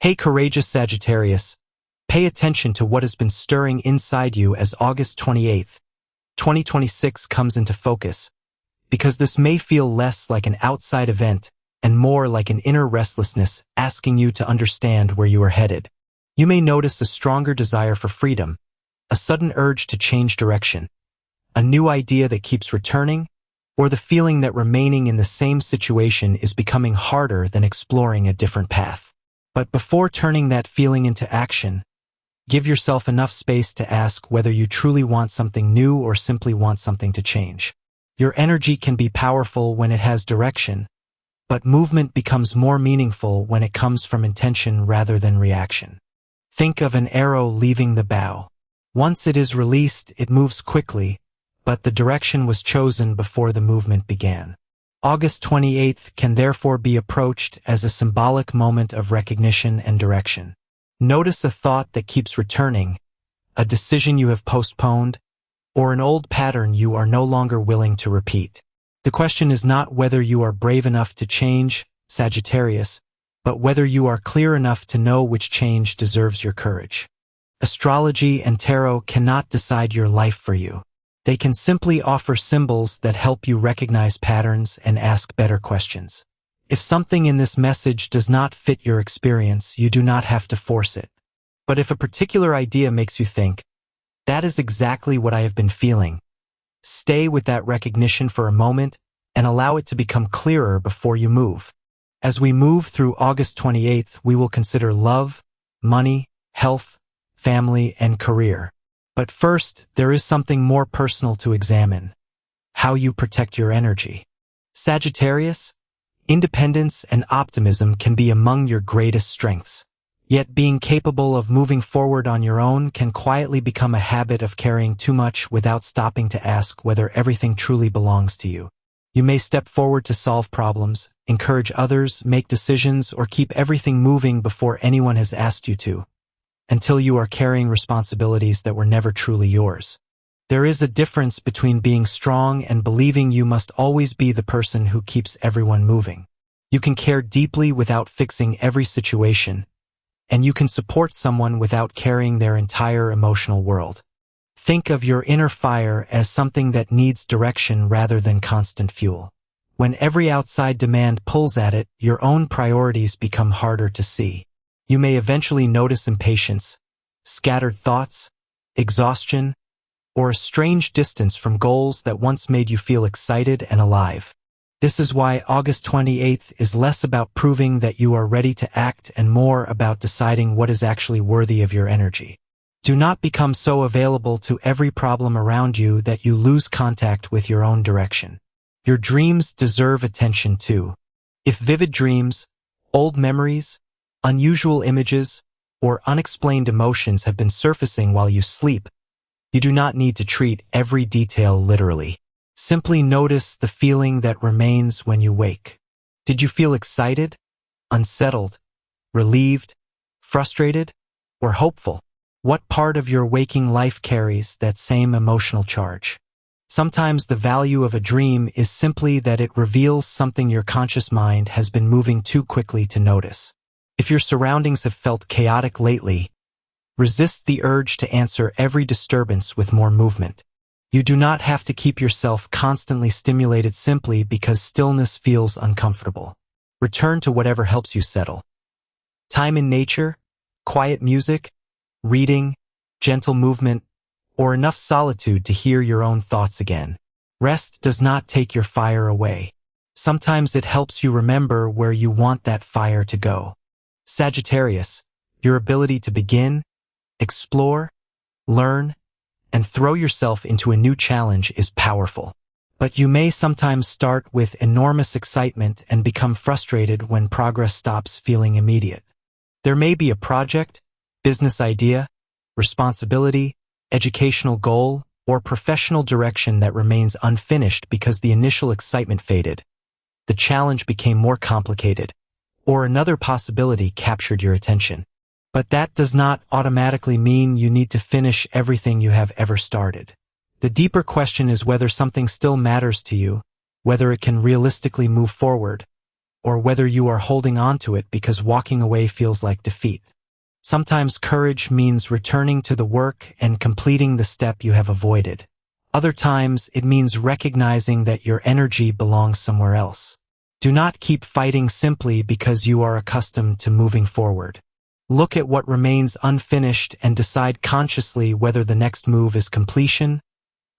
Hey courageous Sagittarius, pay attention to what has been stirring inside you as August 28th, 2026 comes into focus, because this may feel less like an outside event and more like an inner restlessness asking you to understand where you are headed. You may notice a stronger desire for freedom, a sudden urge to change direction, a new idea that keeps returning, or the feeling that remaining in the same situation is becoming harder than exploring a different path. But before turning that feeling into action, give yourself enough space to ask whether you truly want something new or simply want something to change. Your energy can be powerful when it has direction, but movement becomes more meaningful when it comes from intention rather than reaction. Think of an arrow leaving the bow. Once it is released, it moves quickly, but the direction was chosen before the movement began. August 28th can therefore be approached as a symbolic moment of recognition and direction. Notice a thought that keeps returning, a decision you have postponed, or an old pattern you are no longer willing to repeat. The question is not whether you are brave enough to change, Sagittarius, but whether you are clear enough to know which change deserves your courage. Astrology and tarot cannot decide your life for you. They can simply offer symbols that help you recognize patterns and ask better questions. If something in this message does not fit your experience, you do not have to force it. But if a particular idea makes you think, that is exactly what I have been feeling, stay with that recognition for a moment and allow it to become clearer before you move. As we move through August 28th, we will consider love, money, health, family, and career. But first, there is something more personal to examine: how you protect your energy. Sagittarius, independence and optimism can be among your greatest strengths. Yet being capable of moving forward on your own can quietly become a habit of carrying too much without stopping to ask whether everything truly belongs to you. You may step forward to solve problems, encourage others, make decisions, or keep everything moving before anyone has asked you to, until you are carrying responsibilities that were never truly yours. There is a difference between being strong and believing you must always be the person who keeps everyone moving. You can care deeply without fixing every situation, and you can support someone without carrying their entire emotional world. Think of your inner fire as something that needs direction rather than constant fuel. When every outside demand pulls at it, your own priorities become harder to see. You may eventually notice impatience, scattered thoughts, exhaustion, or a strange distance from goals that once made you feel excited and alive. This is why August 28th is less about proving that you are ready to act and more about deciding what is actually worthy of your energy. Do not become so available to every problem around you that you lose contact with your own direction. Your dreams deserve attention too. If vivid dreams, old memories, unusual images, or unexplained emotions have been surfacing while you sleep, you do not need to treat every detail literally. Simply notice the feeling that remains when you wake. Did you feel excited, unsettled, relieved, frustrated, or hopeful? What part of your waking life carries that same emotional charge? Sometimes the value of a dream is simply that it reveals something your conscious mind has been moving too quickly to notice. If your surroundings have felt chaotic lately, resist the urge to answer every disturbance with more movement. You do not have to keep yourself constantly stimulated simply because stillness feels uncomfortable. Return to whatever helps you settle. Time in nature, quiet music, reading, gentle movement, or enough solitude to hear your own thoughts again. Rest does not take your fire away. Sometimes it helps you remember where you want that fire to go. Sagittarius, your ability to begin, explore, learn, and throw yourself into a new challenge is powerful. But you may sometimes start with enormous excitement and become frustrated when progress stops feeling immediate. There may be a project, business idea, responsibility, educational goal, or professional direction that remains unfinished because the initial excitement faded, the challenge became more complicated, or another possibility captured your attention. But that does not automatically mean you need to finish everything you have ever started. The deeper question is whether something still matters to you, whether it can realistically move forward, or whether you are holding on to it because walking away feels like defeat. Sometimes courage means returning to the work and completing the step you have avoided. Other times, it means recognizing that your energy belongs somewhere else. Do not keep fighting simply because you are accustomed to moving forward. Look at what remains unfinished and decide consciously whether the next move is completion,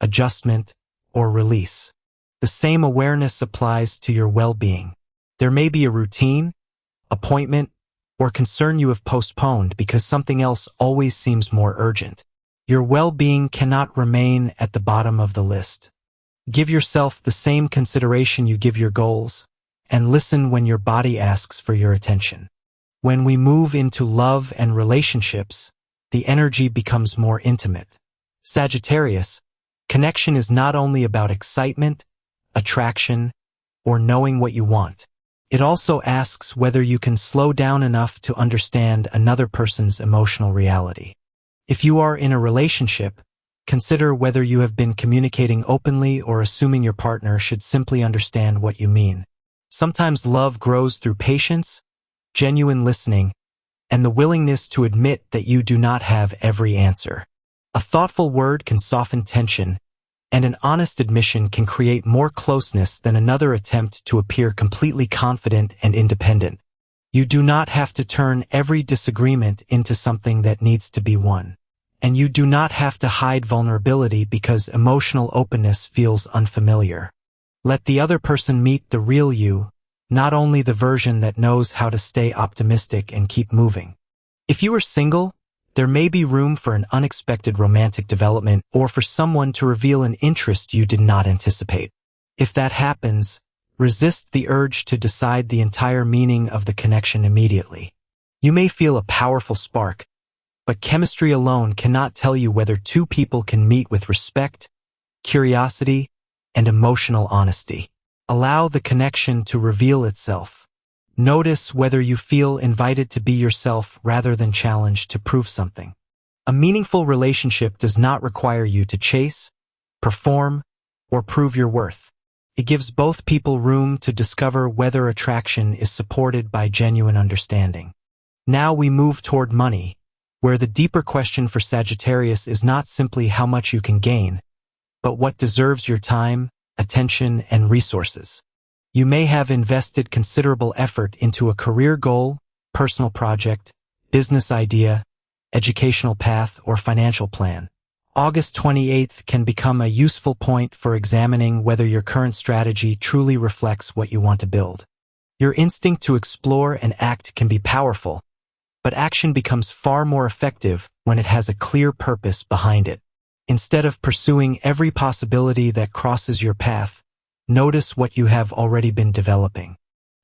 adjustment, or release. The same awareness applies to your well-being. There may be a routine, appointment, or concern you have postponed because something else always seems more urgent. Your well-being cannot remain at the bottom of the list. Give yourself the same consideration you give your goals, and listen when your body asks for your attention. When we move into love and relationships, the energy becomes more intimate. Sagittarius, connection is not only about excitement, attraction, or knowing what you want. It also asks whether you can slow down enough to understand another person's emotional reality. If you are in a relationship, consider whether you have been communicating openly or assuming your partner should simply understand what you mean. Sometimes love grows through patience, genuine listening, and the willingness to admit that you do not have every answer. A thoughtful word can soften tension, and an honest admission can create more closeness than another attempt to appear completely confident and independent. You do not have to turn every disagreement into something that needs to be won. And you do not have to hide vulnerability because emotional openness feels unfamiliar. Let the other person meet the real you, not only the version that knows how to stay optimistic and keep moving. If you are single, there may be room for an unexpected romantic development or for someone to reveal an interest you did not anticipate. If that happens, resist the urge to decide the entire meaning of the connection immediately. You may feel a powerful spark, but chemistry alone cannot tell you whether two people can meet with respect, curiosity, and emotional honesty. Allow the connection to reveal itself. Notice whether you feel invited to be yourself rather than challenged to prove something. A meaningful relationship does not require you to chase, perform, or prove your worth. It gives both people room to discover whether attraction is supported by genuine understanding. Now we move toward money, where the deeper question for Sagittarius is not simply how much you can gain, but what deserves your time, attention, and resources. You may have invested considerable effort into a career goal, personal project, business idea, educational path, or financial plan. August 28th can become a useful point for examining whether your current strategy truly reflects what you want to build. Your instinct to explore and act can be powerful, but action becomes far more effective when it has a clear purpose behind it. Instead of pursuing every possibility that crosses your path, notice what you have already been developing.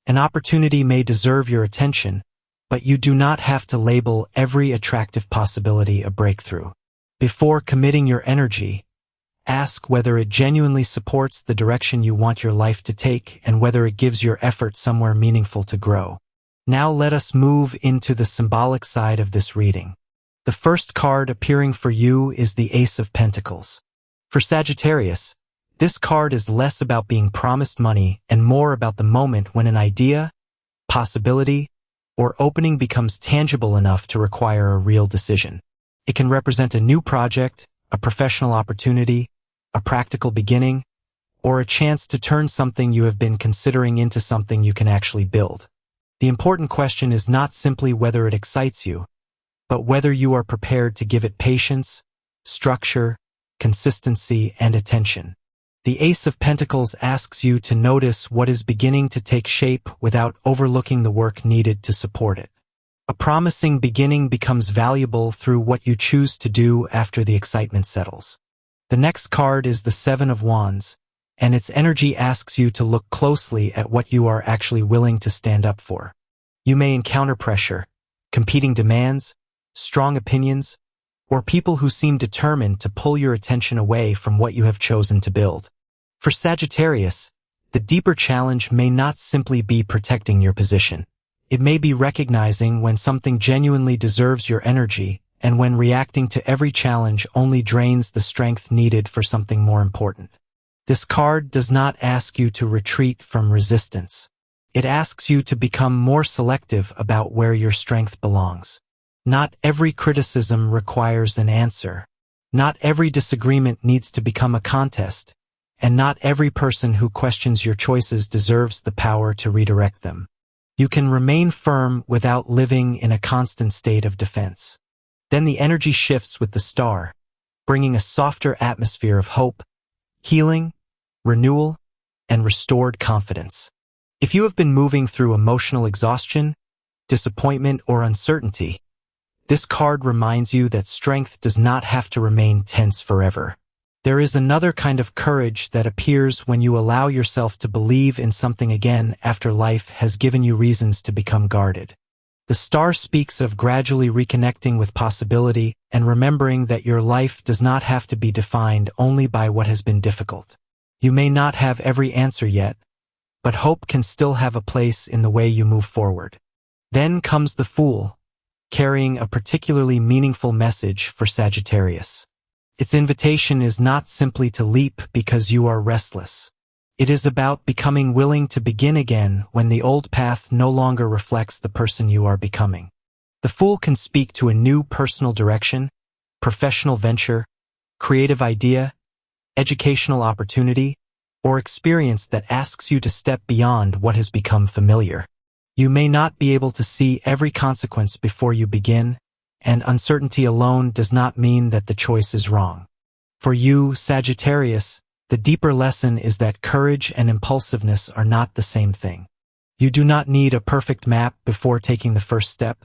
An opportunity may deserve your attention, but you do not have to label every attractive possibility a breakthrough. Before committing your energy, ask whether it genuinely supports the direction you want your life to take and whether it gives your effort somewhere meaningful to grow. Now let us move into the symbolic side of this reading. The first card appearing for you is the Ace of Pentacles. For Sagittarius, this card is less about being promised money and more about the moment when an idea, possibility, or opening becomes tangible enough to require a real decision. It can represent a new project, a professional opportunity, a practical beginning, or a chance to turn something you have been considering into something you can actually build. The important question is not simply whether it excites you, but whether you are prepared to give it patience, structure, consistency, and attention. The Ace of Pentacles asks you to notice what is beginning to take shape without overlooking the work needed to support it. A promising beginning becomes valuable through what you choose to do after the excitement settles. The next card is the Seven of Wands, and its energy asks you to look closely at what you are actually willing to stand up for. You may encounter pressure, competing demands, strong opinions, or people who seem determined to pull your attention away from what you have chosen to build. For Sagittarius, the deeper challenge may not simply be protecting your position. It may be recognizing when something genuinely deserves your energy and when reacting to every challenge only drains the strength needed for something more important. This card does not ask you to retreat from resistance. It asks you to become more selective about where your strength belongs. Not every criticism requires an answer. Not every disagreement needs to become a contest, and not every person who questions your choices deserves the power to redirect them. You can remain firm without living in a constant state of defense. Then the energy shifts with the star, bringing a softer atmosphere of hope, healing, renewal, and restored confidence. If you have been moving through emotional exhaustion, disappointment, or uncertainty, this card reminds you that strength does not have to remain tense forever. There is another kind of courage that appears when you allow yourself to believe in something again after life has given you reasons to become guarded. The star speaks of gradually reconnecting with possibility and remembering that your life does not have to be defined only by what has been difficult. You may not have every answer yet, but hope can still have a place in the way you move forward. Then comes the Fool, carrying a particularly meaningful message for Sagittarius. Its invitation is not simply to leap because you are restless. It is about becoming willing to begin again when the old path no longer reflects the person you are becoming. The Fool can speak to a new personal direction, professional venture, creative idea, educational opportunity, or experience that asks you to step beyond what has become familiar. You may not be able to see every consequence before you begin, and uncertainty alone does not mean that the choice is wrong. For you, Sagittarius, the deeper lesson is that courage and impulsiveness are not the same thing. You do not need a perfect map before taking the first step,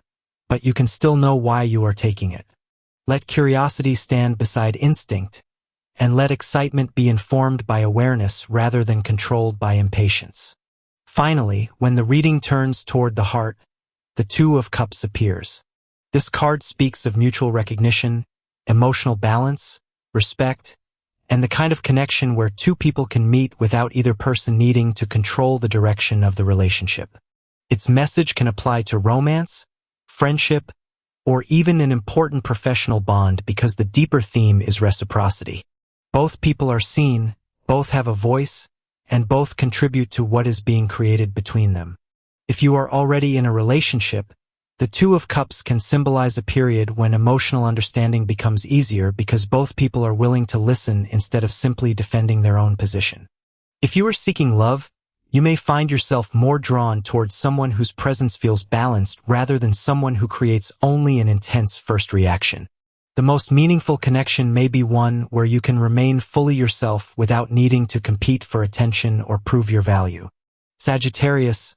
but you can still know why you are taking it. Let curiosity stand beside instinct, and let excitement be informed by awareness rather than controlled by impatience. Finally, when the reading turns toward the heart, the Two of Cups appears. This card speaks of mutual recognition, emotional balance, respect, and the kind of connection where two people can meet without either person needing to control the direction of the relationship. Its message can apply to romance, friendship, or even an important professional bond because the deeper theme is reciprocity. Both people are seen, both have a voice, and both contribute to what is being created between them. If you are already in a relationship, the Two of Cups can symbolize a period when emotional understanding becomes easier because both people are willing to listen instead of simply defending their own position. If you are seeking love, you may find yourself more drawn towards someone whose presence feels balanced rather than someone who creates only an intense first reaction. The most meaningful connection may be one where you can remain fully yourself without needing to compete for attention or prove your value. Sagittarius,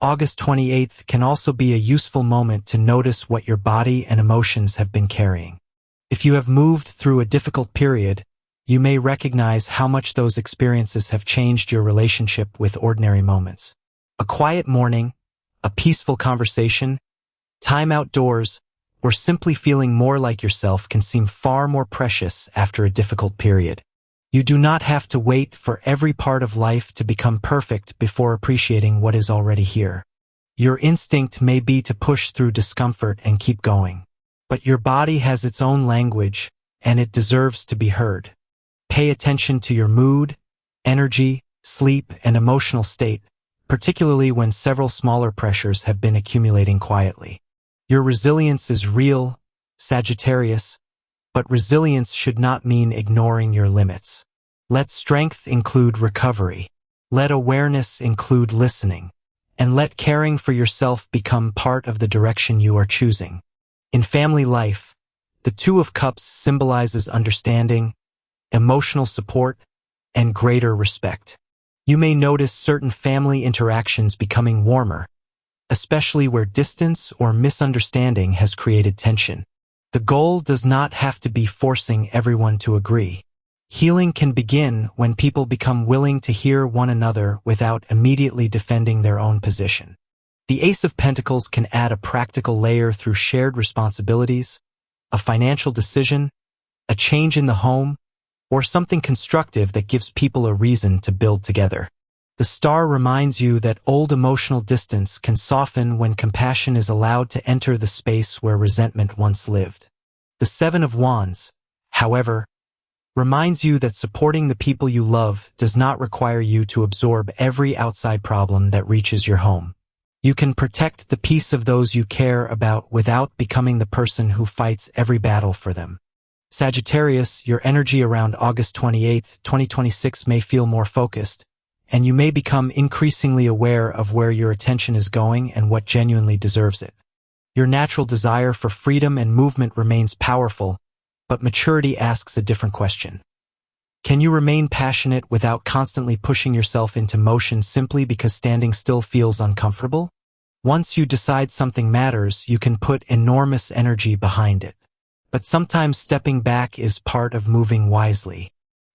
August 28th can also be a useful moment to notice what your body and emotions have been carrying. If you have moved through a difficult period, you may recognize how much those experiences have changed your relationship with ordinary moments. A quiet morning, a peaceful conversation, time outdoors, or simply feeling more like yourself can seem far more precious after a difficult period. You do not have to wait for every part of life to become perfect before appreciating what is already here. Your instinct may be to push through discomfort and keep going, but your body has its own language, and it deserves to be heard. Pay attention to your mood, energy, sleep, and emotional state, particularly when several smaller pressures have been accumulating quietly. Your resilience is real, Sagittarius, but resilience should not mean ignoring your limits. Let strength include recovery. Let awareness include listening. And let caring for yourself become part of the direction you are choosing. In family life, the Two of Cups symbolizes understanding, emotional support, and greater respect. You may notice certain family interactions becoming warmer, especially where distance or misunderstanding has created tension. The goal does not have to be forcing everyone to agree. Healing can begin when people become willing to hear one another without immediately defending their own position. The Ace of Pentacles can add a practical layer through shared responsibilities, a financial decision, a change in the home, or something constructive that gives people a reason to build together. The star reminds you that old emotional distance can soften when compassion is allowed to enter the space where resentment once lived. The Seven of Wands, however, reminds you that supporting the people you love does not require you to absorb every outside problem that reaches your home. You can protect the peace of those you care about without becoming the person who fights every battle for them. Sagittarius, your energy around August 28, 2026 may feel more focused, and you may become increasingly aware of where your attention is going and what genuinely deserves it. Your natural desire for freedom and movement remains powerful, but maturity asks a different question. Can you remain passionate without constantly pushing yourself into motion simply because standing still feels uncomfortable? Once you decide something matters, you can put enormous energy behind it. But sometimes stepping back is part of moving wisely.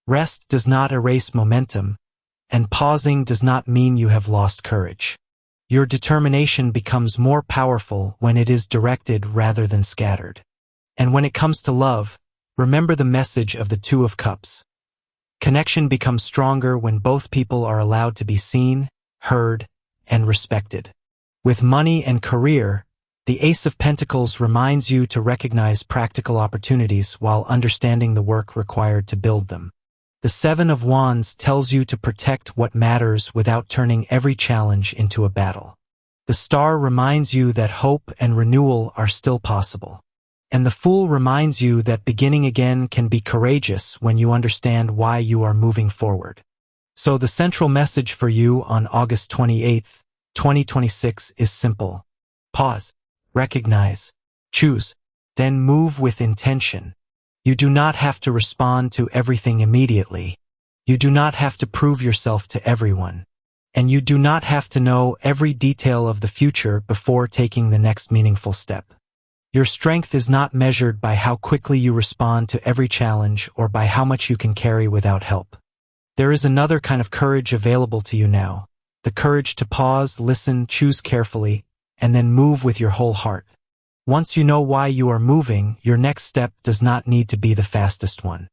Rest does not erase momentum, and pausing does not mean you have lost courage. Your determination becomes more powerful when it is directed rather than scattered. And when it comes to love, remember the message of the Two of Cups. Connection becomes stronger when both people are allowed to be seen, heard, and respected. With money and career, the Ace of Pentacles reminds you to recognize practical opportunities while understanding the work required to build them. The Seven of Wands tells you to protect what matters without turning every challenge into a battle. The Star reminds you that hope and renewal are still possible. And the Fool reminds you that beginning again can be courageous when you understand why you are moving forward. So the central message for you on August 28th, 2026 is simple. Pause, recognize, choose, then move with intention. You do not have to respond to everything immediately. You do not have to prove yourself to everyone. And you do not have to know every detail of the future before taking the next meaningful step. Your strength is not measured by how quickly you respond to every challenge or by how much you can carry without help. There is another kind of courage available to you now, the courage to pause, listen, choose carefully, and then move with your whole heart. Once you know why you are moving, your next step does not need to be the fastest one.